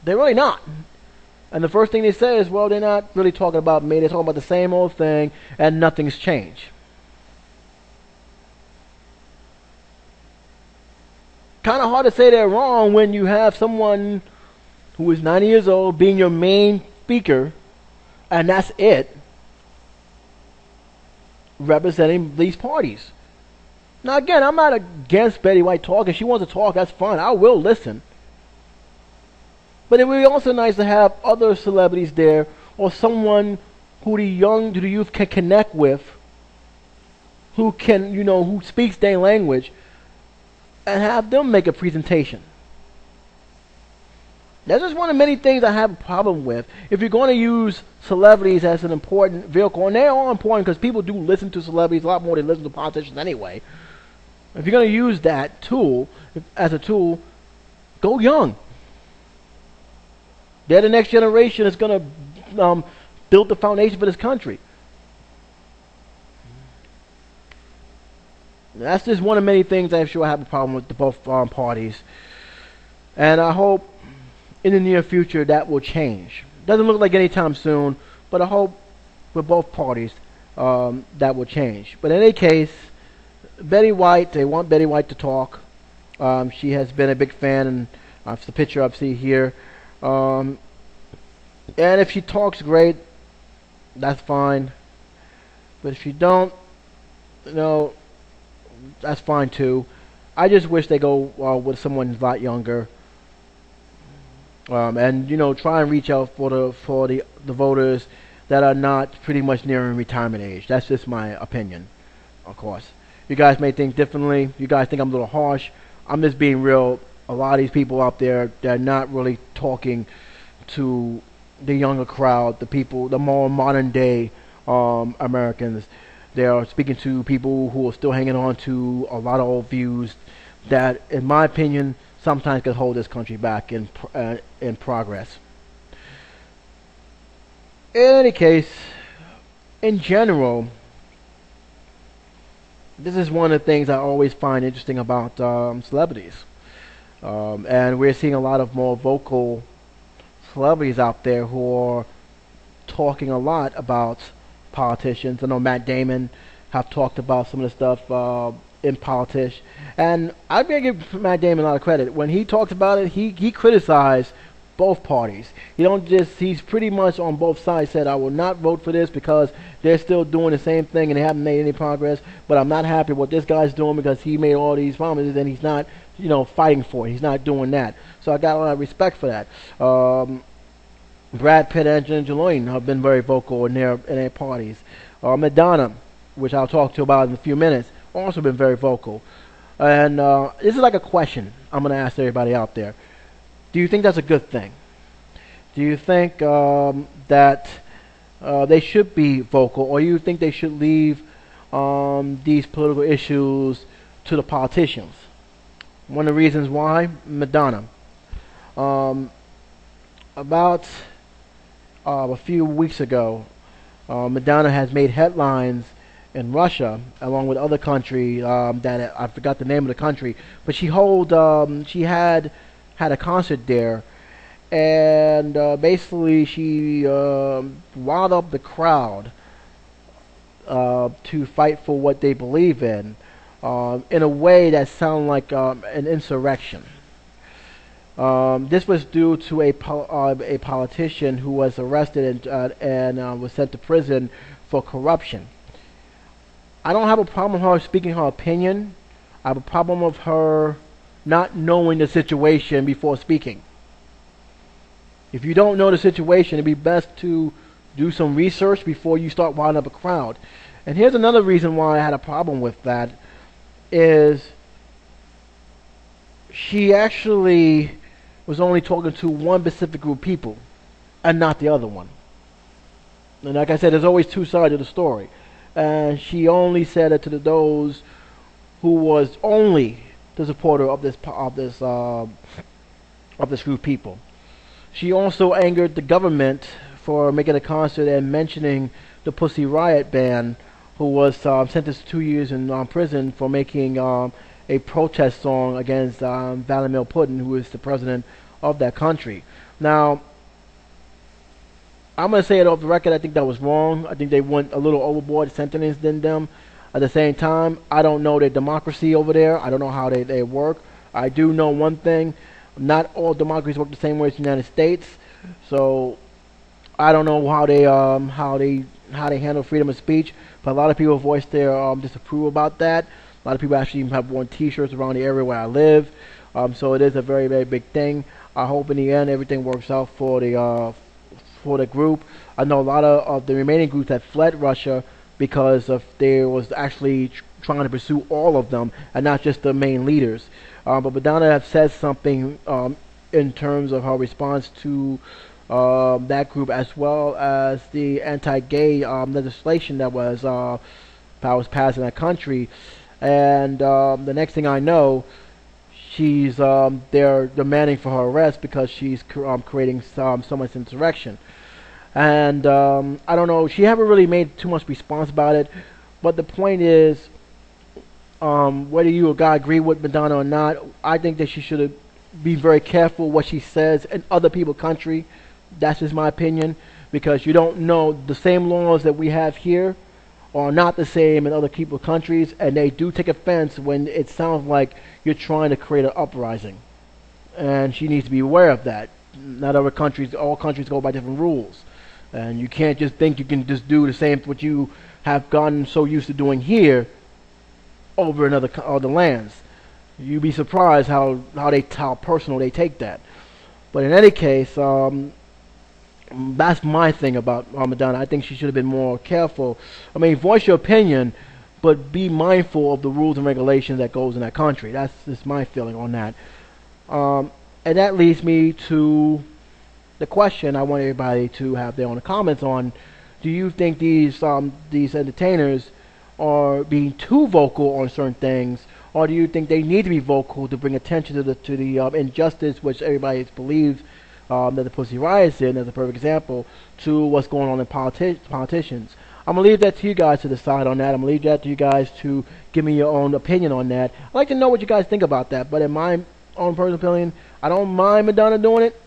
They're really not. And the first thing they say is, well, they're not really talking about me. They're talking about the same old thing, and nothing's changed. Kind of hard to say they're wrong when you have someone who is 90 years old being your main speaker, and that's it, representing these parties. Now, again, I'm not against Betty White talking. If she wants to talk, that's fine. I will listen. But it would be also nice to have other celebrities there, or someone who the youth can connect with, who can, who speaks their language, and have them make a presentation. That's just one of many things I have a problem with. If you're going to use celebrities as an important vehicle, and they are important because people do listen to celebrities a lot more than listen to politicians anyway. If you're going to use that tool as a tool, go young. They're the next generation that's going to build the foundation for this country. That's just one of many things I'm sure I have a problem with both parties. And I hope in the near future that will change. Doesn't look like anytime soon, but I hope with both parties that will change. But in any case, Betty White, they want Betty White to talk. She has been a big fan, and that's the picture I see here. And if she talks great, that's fine. But if she don't, that's fine too. I just wish they go with someone a lot younger. And try and reach out for the voters that are not pretty much nearing retirement age. That's just my opinion, of course. You guys may think differently. You guys think I'm a little harsh. I'm just being real. A lot of these people out there, they're not really talking to the younger crowd, the people, the more modern day Americans. They are speaking to people who are still hanging on to a lot of old views that, in my opinion, sometimes could hold this country back in progress. In any case, in general, this is one of the things I always find interesting about celebrities. And we're seeing a lot of more vocal celebrities out there who are talking a lot about politicians. I know Matt Damon have talked about some of the stuff in politics, and I'm gonna give Matt Damon a lot of credit. When he talks about it, he criticized both parties. He's pretty much on both sides. Said, I will not vote for this because they're still doing the same thing and they haven't made any progress, but I'm not happy with what this guy's doing because he made all these promises and he's not fighting for it. He's not doing that. So I got a lot of respect for that. Brad Pitt and Angelina Jolie have been very vocal in their parties. Madonna, which I'll talk to about in a few minutes, also been very vocal. And this is like a question I'm going to ask everybody out there. Do you think that's a good thing? Do you think that they should be vocal, or you think they should leave these political issues to the politicians? One of the reasons why, Madonna. About a few weeks ago, Madonna has made headlines in Russia, along with other country that I forgot the name of the country, but she had a concert there, and basically she riled up the crowd to fight for what they believe in a way that sounded like an insurrection. This was due to a politician who was arrested and was sent to prison for corruption. I don't have a problem with her speaking her opinion. I have a problem with her not knowing the situation before speaking. If you don't know the situation, it'd be best to do some research before you start winding up a crowd. And here's another reason why I had a problem with that, is she actually was only talking to one specific group of people and not the other one. And like I said, there's always two sides of the story. And she only said it to those who was only the supporter of this group of people. She also angered the government for making a concert and mentioning the Pussy Riot band, who was sentenced to 2 years in prison for making a protest song against Vladimir Putin, who is the president of that country. Now, I'm going to say it off the record. I think that was wrong. I think they went a little overboard sentencing them. At the same time, I don't know their democracy over there. I don't know how they work. I do know one thing. Not all democracies work the same way as the United States. So I don't know how they handle freedom of speech. But a lot of people voiced their disapproval about that. A lot of people actually have worn T-shirts around the area where I live. So it is a very, very big thing. I hope in the end everything works out for the group. I know a lot of the remaining groups that fled Russia because of they was actually trying to pursue all of them and not just the main leaders. But Madonna have said something in terms of her response to that group, as well as the anti-gay legislation that was passed in that country. And the next thing I know, she's they're demanding for her arrest because she's creating so much insurrection. And I don't know, she haven't really made too much response about it. But the point is, whether you or God agree with Madonna or not, I think that she should be very careful what she says in other people's country. That's just my opinion, because you don't know, the same laws that we have here are not the same in other people's countries, and they do take offense when it sounds like you're trying to create an uprising. And she needs to be aware of that. Not other countries, all countries go by different rules. And you can't just think you can just do the same what you have gotten so used to doing here over in other lands. You'd be surprised how personal they take that. But in any case, that's my thing about Madonna. I think she should have been more careful. I mean, voice your opinion, but be mindful of the rules and regulations that goes in that country. That's just my feeling on that. And that leads me to the question I want everybody to have their own comments on. Do you think these entertainers are being too vocal on certain things, or do you think they need to be vocal to bring attention to the injustice which everybody believes that the Pussy Riot's in, as a perfect example, to what's going on in politicians? I'm going to leave that to you guys to decide on that. I'm going to leave that to you guys to give me your own opinion on that. I'd like to know what you guys think about that, but in my own personal opinion, I don't mind Madonna doing it,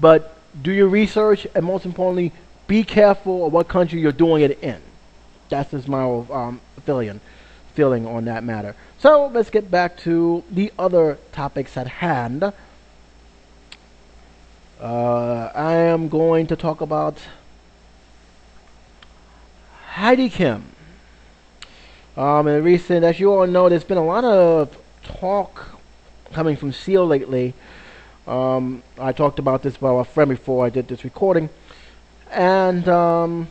but do your research, and most importantly, be careful of what country you're doing it in. That's just my feeling on that matter. So let's get back to the other topics at hand. I am going to talk about Heidi Kim. In recent, as you all know, there's been a lot of talk coming from E.L D lately. I talked about this with a friend before I did this recording, and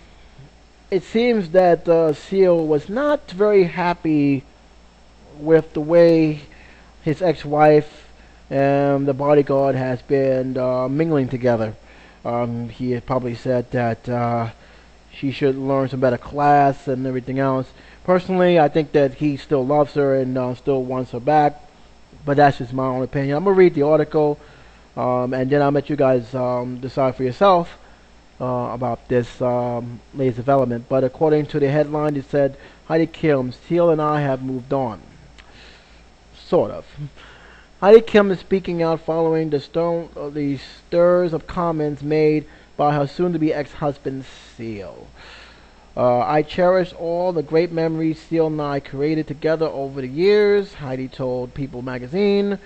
it seems that E.L D was not very happy with the way his ex-wife and the bodyguard has been mingling together. He had probably said that she should learn some better class and everything else. Personally, I think that he still loves her and still wants her back, but that's just my own opinion. I'm going to read the article, and then I'll let you guys decide for yourself about this latest development. But according to the headline, it said, Heidi Kim, E.L D and I have moved on. Sort of. Heidi Kim is speaking out following the stirs of comments made by her soon-to-be ex-husband, E.L D. I cherish all the great memories E.L D and I created together over the years, Heidi told People magazine.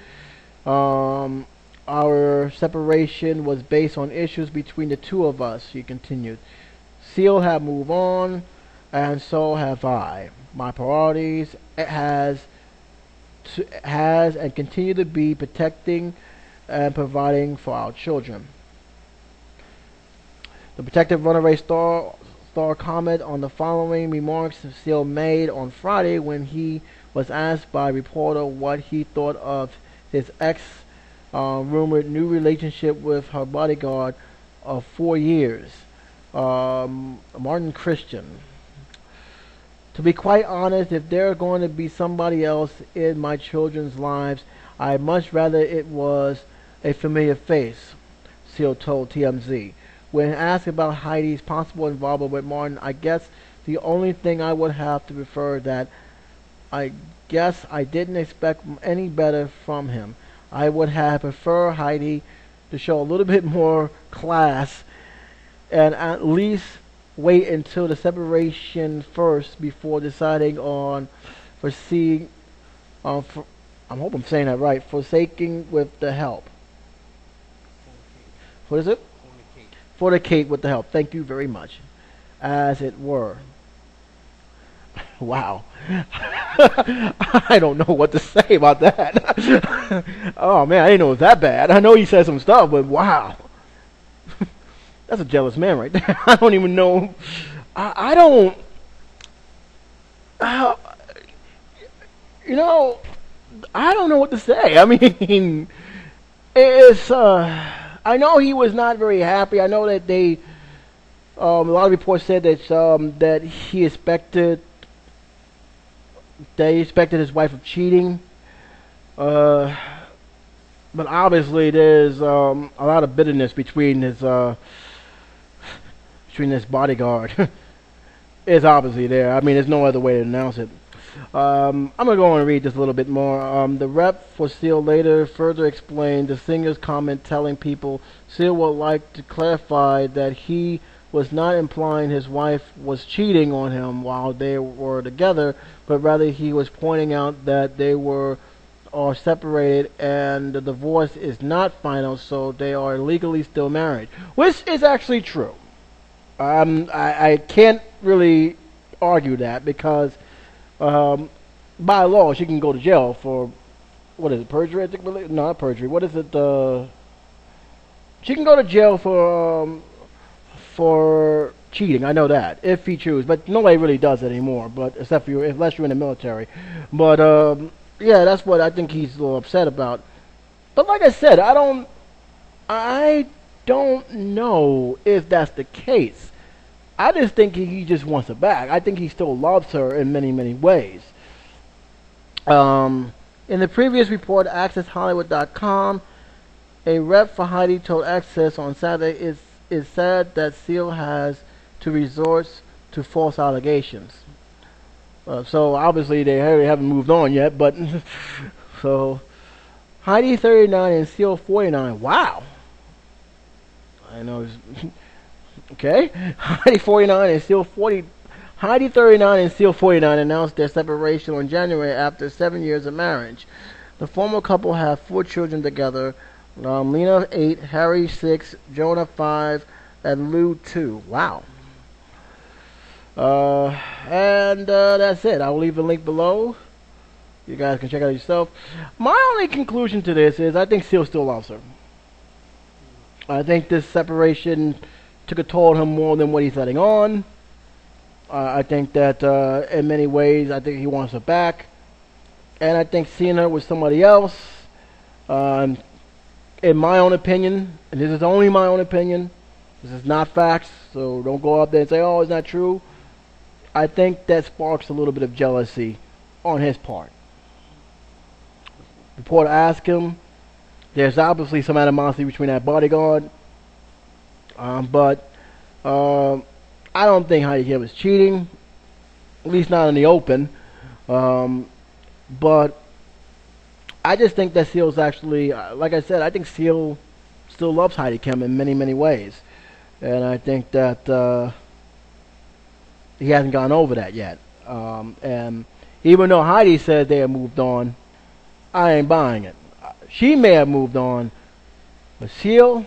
Our separation was based on issues between the two of us, she continued. E.L D have moved on, and so have I. My priorities has and continue to be protecting and providing for our children. The protective runaway star comment on the following remarks E.L D made on Friday when he was asked by a reporter what he thought of his ex rumored new relationship with her bodyguard of 4 years, Martin Christian. To be quite honest, if there's going to be somebody else in my children's lives, I'd much rather it was a familiar face, E.L D told TMZ. When asked about Heidi's possible involvement with Martin, I guess the only thing I would have to refer that I guess I didn't expect any better from him. I would have preferred Heidi to show a little bit more class and at least wait until the separation first before deciding on foreseeing for, I hope I'm saying that right, forsaking with the help. What is it? Fornicate with the help. Thank you very much. As it were. Wow. I don't know what to say about that. Oh man, I didn't know it was that bad. I know he said some stuff, but wow. That's a jealous man right there. I don't even know. I don't. You know, I don't know what to say. I mean, it's. I know he was not very happy. I know that they. A lot of reports said that that he expected. They expected his wife of cheating. But obviously, there's a lot of bitterness between his bodyguard. It's obviously there. I mean, there's no other way to announce it. I'm gonna go on and read this a little bit more. The rep for Seal later further explained the singer's comment, telling people Seal would like to clarify that he was not implying his wife was cheating on him while they were together, but rather he was pointing out that they are separated and the divorce is not final, so they are legally still married, which is actually true. I can't really argue that because by law she can go to jail for what is it, perjury? I think, no, not perjury. What is it? She can go to jail for cheating. I know that if he chooses, but nobody really does it anymore. But except for you, unless you're in the military. But yeah, that's what I think he's a little upset about. But like I said, I don't know if that's the case. I just think he just wants her back. I think he still loves her in many, many ways. In the previous report, AccessHollywood.com, a rep for Heidi told Access on Saturday it's sad that Seal has to resort to false allegations. So obviously they haven't moved on yet, but so Heidi 39 and Seal 49. Wow. I know. Okay. Heidi 49 and Seal 40. Heidi 39 and Seal 49 announced their separation on January after 7 years of marriage. The former couple have 4 children together. Lena 8, Harry 6, Jonah 5, and Lou 2. Wow. And that's it. I will leave the link below. You guys can check it out yourself. My only conclusion to this is I think Seal still loves her. I think this separation took a toll on him more than what he's letting on. I think that in many ways, I think he wants her back. And I think seeing her with somebody else, in my own opinion, and this is only my own opinion, this is not facts, so don't go out there and say, oh, it's not true. I think that sparks a little bit of jealousy on his part. The reporter asked him, there's obviously some animosity between that bodyguard, but I don't think Heidi was cheating, at least not in the open. But I just think that Seal's actually, like I said, I think Seal still loves Heidi Kim in many, many ways. And I think that he hasn't gone over that yet. And even though Heidi says they have moved on, I ain't buying it. She may have moved on, but Seal,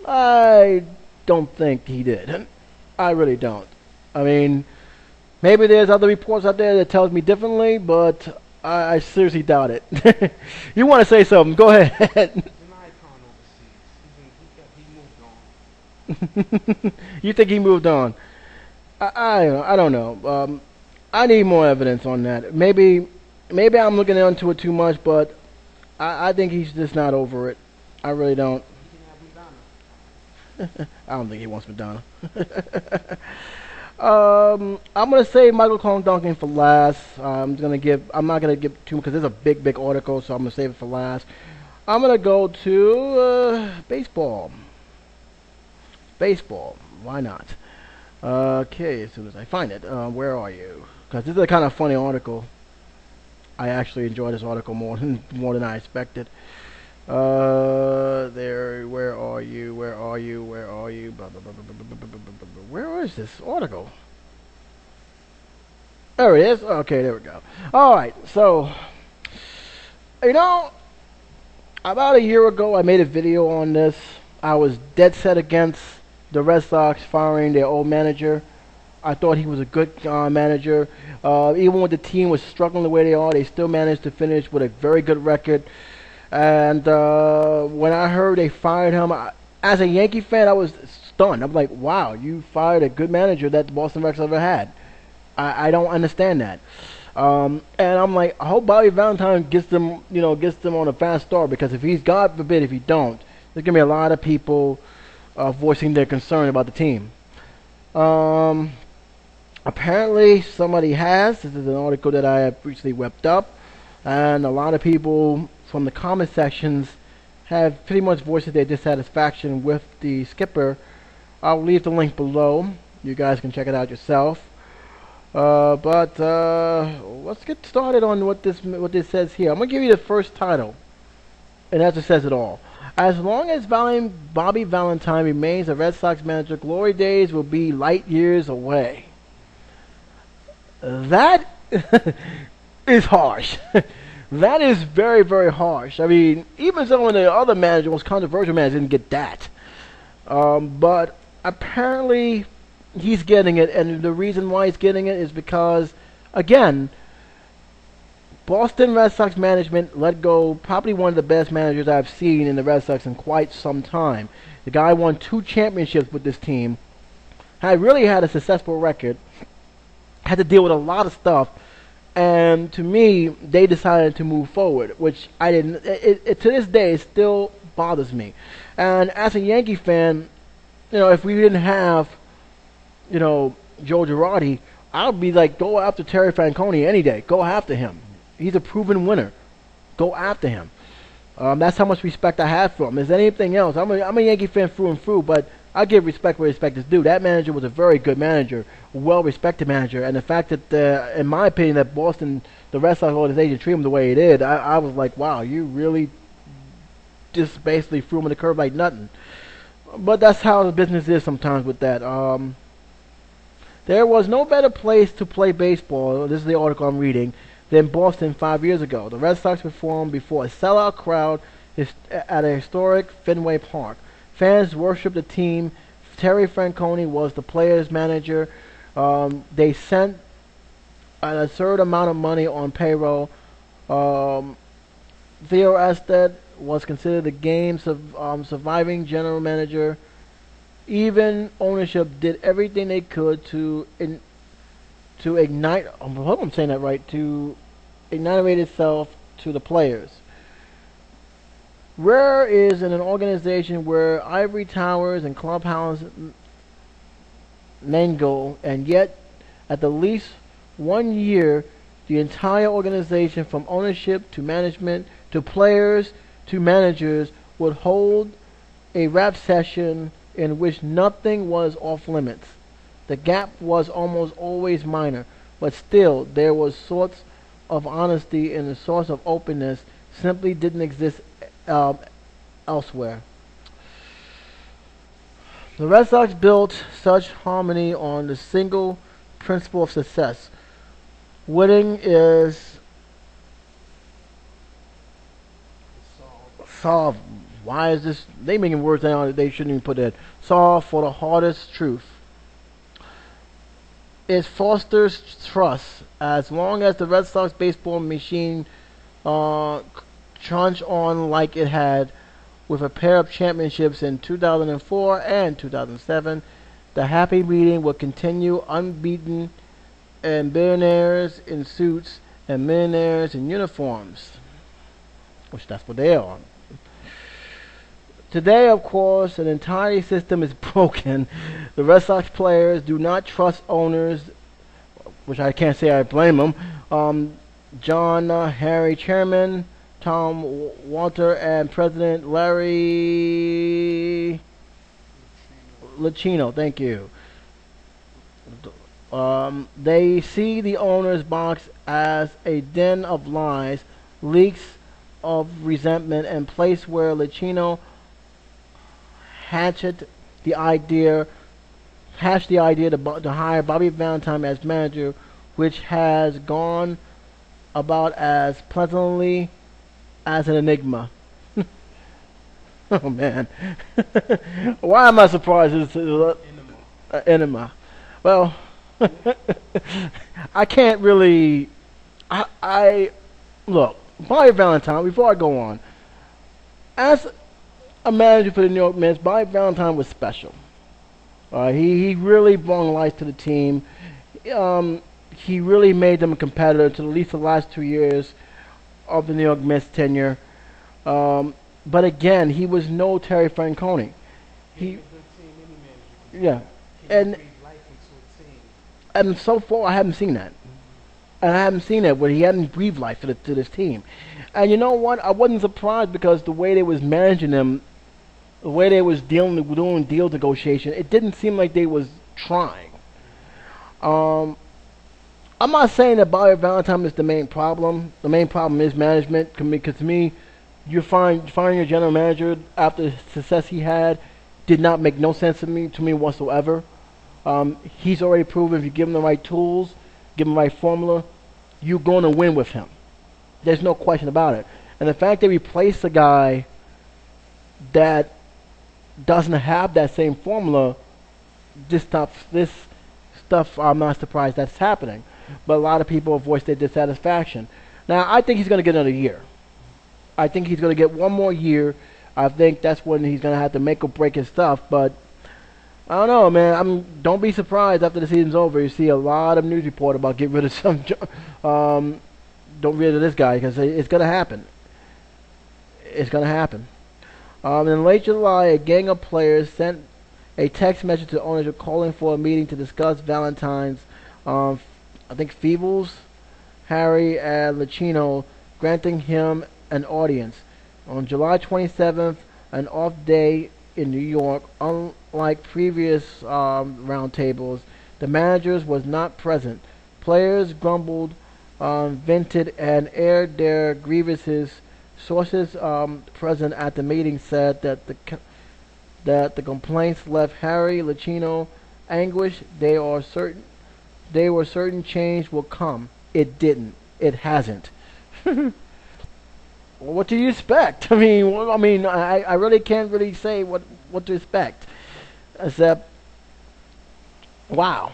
I don't think he did. I really don't. I mean, maybe there's other reports out there that tells me differently, but I seriously doubt it. You want to say something? Go ahead. He's an icon overseas. He moved on. You think he moved on? I don't know. I need more evidence on that. Maybe I'm looking into it too much, but I think he's just not over it. I really don't. I don't think he wants Madonna. I'm gonna save Michael Cohen Duncan for last. I'm not gonna give too much because it's a big article, so I'm gonna save it for last. I'm gonna go to baseball. Baseball. Why not? Okay, as soon as I find it. Where are you? Because this is a kind of funny article. I actually enjoyed this article more than I expected. There. Where are you? Where are you? Where are you? Blah, blah, blah, blah, blah, blah, blah, blah, blah, blah. Where is this article? There it is. Okay, there we go. All right. So, you know, about a year ago, I made a video on this. I was dead set against the Red Sox firing their old manager. I thought he was a good manager. Even when the team was struggling the way they are, they still managed to finish with a very good record. And when I heard they fired him, as a Yankee fan, I was stunned. I'm like, wow, you fired a good manager that the Boston Red Sox ever had. I don't understand that. And I'm like, I hope Bobby Valentine gets them, gets them on a fast start, because if he's, God forbid, if he don't, there's gonna be a lot of people voicing their concern about the team. Apparently, somebody has. This is an article that I have recently whipped up, and a lot of people from the comment sections have pretty much voiced their dissatisfaction with the skipper. I'll leave the link below. You guys can check it out yourself. But let's get started on what this says here. I'm gonna give you the first title, and that just says it all. As long as Bobby Valentine remains a Red Sox manager, glory days will be light years away. That is harsh. That is very, very harsh. I mean, even some of the other managers, most controversial managers, didn't get that. But apparently, he's getting it, and the reason why he's getting it is because, again, Boston Red Sox management let go probably one of the best managers I've seen in the Red Sox in quite some time. The guy won 2 championships with this team, really had a successful record, had to deal with a lot of stuff, and to me, they decided to move forward, which I didn't. To this day, it still bothers me. And as a Yankee fan, if we didn't have, Joe Girardi, I would be like, go after Terry Francona any day. Go after him. He's a proven winner. Go after him. That's how much respect I have for him. Is anything else? I'm a Yankee fan through and through, but I give respect where respect is due. That manager was a very good manager, well-respected manager, and the fact that, in my opinion, that Boston, the Red Sox organization, treated him the way it did, I was like, wow, you really just basically threw him in the curve like nothing. But that's how the business is sometimes with that. There was no better place to play baseball, this is the article I'm reading, than Boston 5 years ago. The Red Sox performed before a sellout crowd at a historic Fenway Park. Fans worshiped the team. Terry Francona was the players' manager. They sent an absurd amount of money on payroll. Theo Ested was considered the game's surviving general manager. Even ownership did everything they could to ignite. I hope I'm saying that right. To ignite itself to the players. Rare is in an organization where ivory towers and clubhouses mingle, and yet, at the least 1 year, the entire organization, from ownership to management to players to managers, would hold a rap session in which nothing was off limits. The gap was almost always minor, but still there was sorts of honesty, and the source of openness simply didn't exist elsewhere. The Red Sox built such harmony on the single principle of success. Winning is solved. Why is this? They making words down that they shouldn't even put that. Solve for the hardest truth. It fosters trust. As long as the Red Sox baseball machine trudged on like it had, with a pair of championships in 2004 and 2007, the happy medium will continue unbeaten, and billionaires in suits and millionaires in uniforms, which that's what they are. Today, of course, an entire system is broken. The Red Sox players do not trust owners, which I can't say I blame them. John Harry, chairman, Tom Walter, and President Larry Lucchino. Thank you. They see the owner's box as a den of lies, leaks, of resentment and place where Licino hatched the idea hatched the idea to hire Bobby Valentine as manager, which has gone about as pleasantly as an enigma. Oh man, why am I surprised? It's enigma. Well, I can't really. I look Bobby Valentine. Before I go on, as a manager for the New York Mets, Bobby Valentine was special. He really brought life to the team. He really made them a competitor to at least the last 2 years of the New York Mets tenure. But again, he was no Terry Francona. He, yeah, and so far I haven't seen that. And I haven't seen it where he hadn't breathed life to this team. And you know what? I wasn't surprised because the way they was managing them, the way they was doing deal negotiation, it didn't seem like they was trying. I'm not saying that Bobby Valentine is the main problem. The main problem is management. Because to me, firing your general manager after the success he had did not make no sense to me whatsoever. He's already proven if you give him the right tools, give him the right formula, you're going to win with him. There's no question about it. And the fact they replaced a guy that doesn't have that same formula, this stuff, I'm not surprised that's happening. But a lot of people have voiced their dissatisfaction. Now, I think he's going to get another year. I think he's going to get one more year. I think that's when he's going to have to make or break his stuff. But I don't know, man. Don't be surprised after the season's over. You see a lot of news report about get rid of some. Don't get rid of this guy because it's going to happen. It's going to happen. In late July, a gang of players sent a text message to the ownership calling for a meeting to discuss Valentine's, I think, Feebles, Harry, and Licino, granting him an audience. On July 27th, an off day in New York, unlike previous roundtables, the managers was not present. Players grumbled, vented, and aired their grievances. Sources present at the meeting said that the complaints left Harry Licino anguished. They were certain change will come. It didn't. It hasn't. Well, what do you expect? I really can't really say what to expect, except, wow,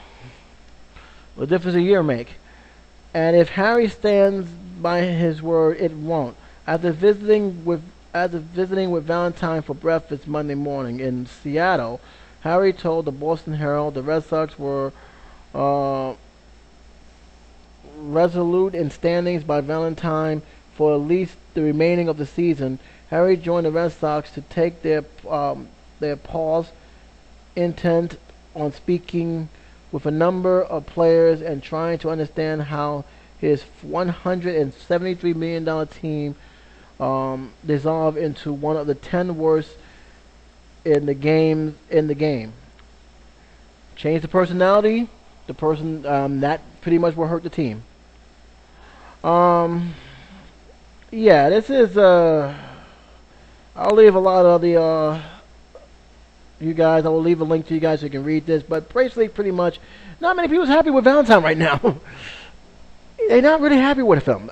what difference a year make? And if Harry stands by his word, it won't. After visiting with Valentine for breakfast Monday morning in Seattle, Harry told the Boston Herald the Red Sox were resolute in standings by Valentine for at least the remaining of the season. Harry joined the Red Sox to take their pause, intent on speaking with a number of players and trying to understand how his $173 million team dissolved into one of the 10 worst in the game. Change the personality. The person that pretty much will hurt the team. Yeah, this is I'll leave a lot of the you guys. I will leave a link to you guys so you can read this. But basically, pretty much, not many people's happy with Valentine right now. They're not really happy with him.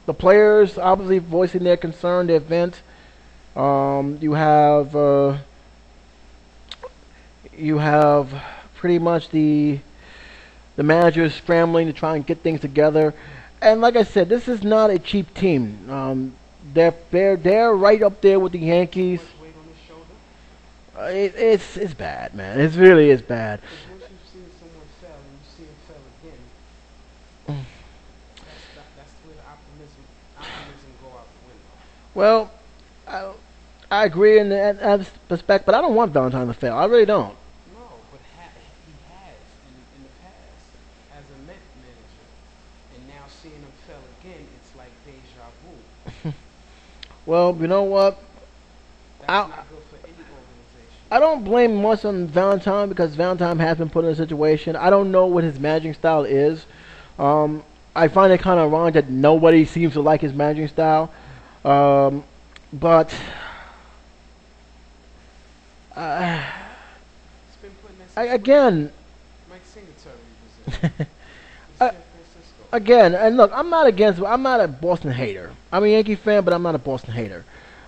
The players obviously voicing their concern, their vent. You have pretty much the managers scrambling to try and get things together. And like I said, this is not a cheap team. They're right up there with the Yankees. It's bad, man. It really is bad. Once you've seen someone fail and you see him fail again, that's where the optimism go out the window. Well, I agree in that respect, but I don't want Valentine to fail. I really don't. No, but he has in the past as a Met manager, and now seeing him fail again, it's like deja vu. Well, you know what? That's not good for any organization. I don't blame much on Valentine because Valentine has been put in a situation. I don't know what his managing style is. I find it kind of wrong that nobody seems to like his managing style. But uh, It's been putting that since again, Mike Singletary was in uh, San Francisco. again, and look, I'm not a Boston hater. I'm a Yankee fan, but I'm not a Boston hater.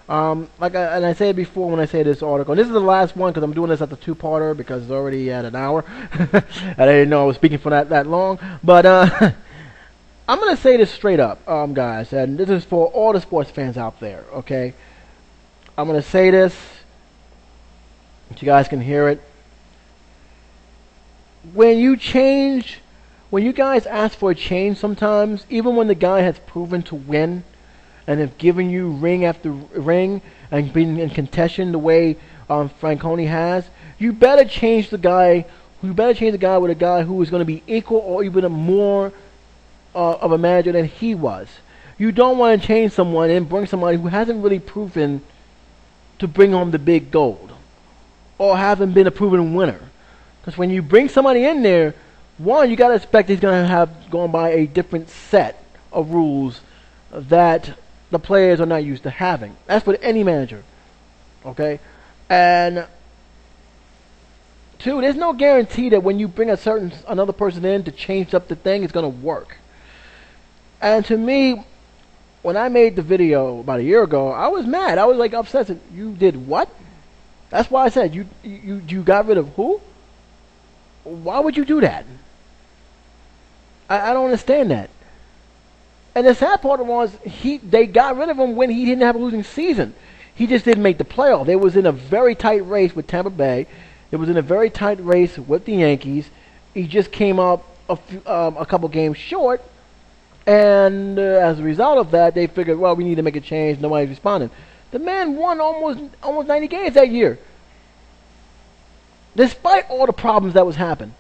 And I said before when I say this article, and this is the last one because I'm doing this at the two-parter because it's already at an hour. And I didn't know I was speaking for that long. But I'm gonna say this straight up, guys, and this is for all the sports fans out there. Okay, I'm gonna say this, so you guys can hear it. When you change, when you guys ask for a change, sometimes even when the guy has proven to win and have given you ring after ring and been in contention the way Franconi has, you better change the guy. You better change the guy with a guy who is going to be equal or even a more of a manager than he was. You don't want to change someone and bring somebody who hasn't really proven to bring home the big gold or haven't been a proven winner. Because when you bring somebody in there, one, you got to expect he's going to have gone by a different set of rules that the players are not used to having. That's with any manager. Okay? And two, there's no guarantee that when you bring another person in to change up the thing, it's going to work. And to me, when I made the video about a year ago, I was mad. I was like upset. You did what? That's why I said you got rid of who? Why would you do that? I don't understand that. And the sad part was they got rid of him when he didn't have a losing season. He just didn't make the playoff. They was in a very tight race with Tampa Bay. It was in a very tight race with the Yankees. He just came up a couple games short. And as a result of that, they figured, well, we need to make a change. Nobody's responding. The man won almost 90 games that year, despite all the problems that was happening.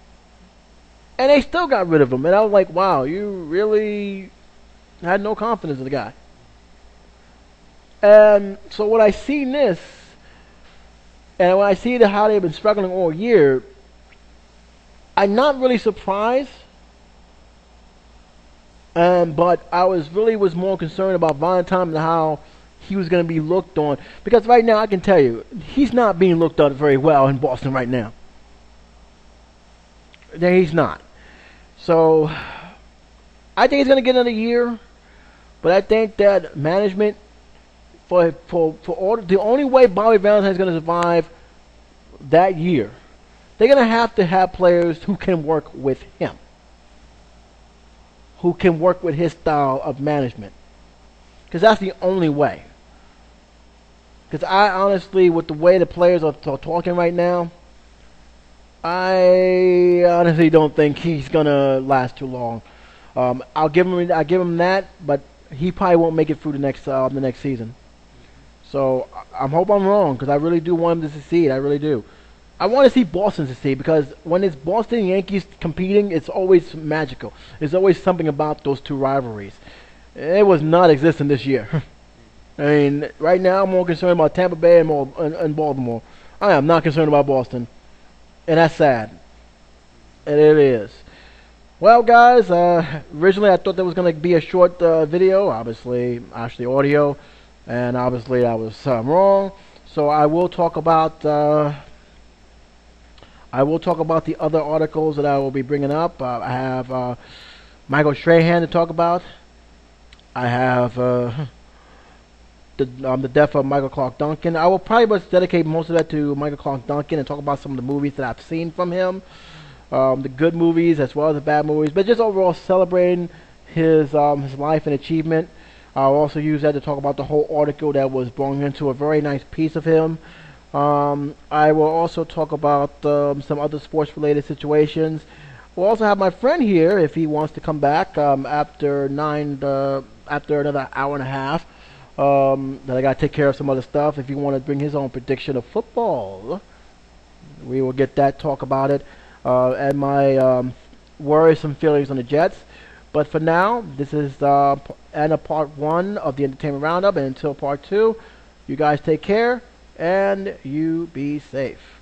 And they still got rid of him. And I was like, wow, you really had no confidence in the guy. And so when I see this, and when I see how they've been struggling all year, I'm not really surprised. But I was more concerned about Valentine and how he was going to be looked on. Because right now, I can tell you, he's not being looked on very well in Boston right now. He's not. So, I think he's going to get another year. But I think that management, for all, the only way Bobby Valentine is going to survive that year, they're going to have players who can work with him, who can work with his style of management. Because that's the only way. Because I honestly, with the way the players are talking right now, I honestly don't think he's going to last too long. I'll give him that, but he probably won't make it through the next season. So I hope I'm wrong, because I really do want him to succeed. I really do. I want to see Boston succeed, because when it's Boston and Yankees competing, it's always magical. There's always something about those two rivalries. It was not existent this year. I mean, right now I'm more concerned about Tampa Bay and Baltimore. I am not concerned about Boston. And that's sad. And it is. Well, guys, originally I thought that was going to be a short video. Obviously, actually audio. And obviously I was wrong. So I will talk about the other articles that I will be bringing up. I have Michael Strahan to talk about. I have the death of Michael Clark Duncan. I will probably dedicate most of that to Michael Clark Duncan and talk about some of the movies that I've seen from him, the good movies as well as the bad movies, but just overall celebrating his life and achievement. I'll also use that to talk about the whole article that was brought into a very nice piece of him. I will also talk about some other sports-related situations. We'll also have my friend here if he wants to come back after another hour and a half. That I got to take care of some other stuff. If he want to bring his own prediction of football, we will get that, talk about it, and my worrisome feelings on the Jets. But for now, this is end of part 1 of the Entertainment Roundup, and until part 2, you guys take care and you be safe.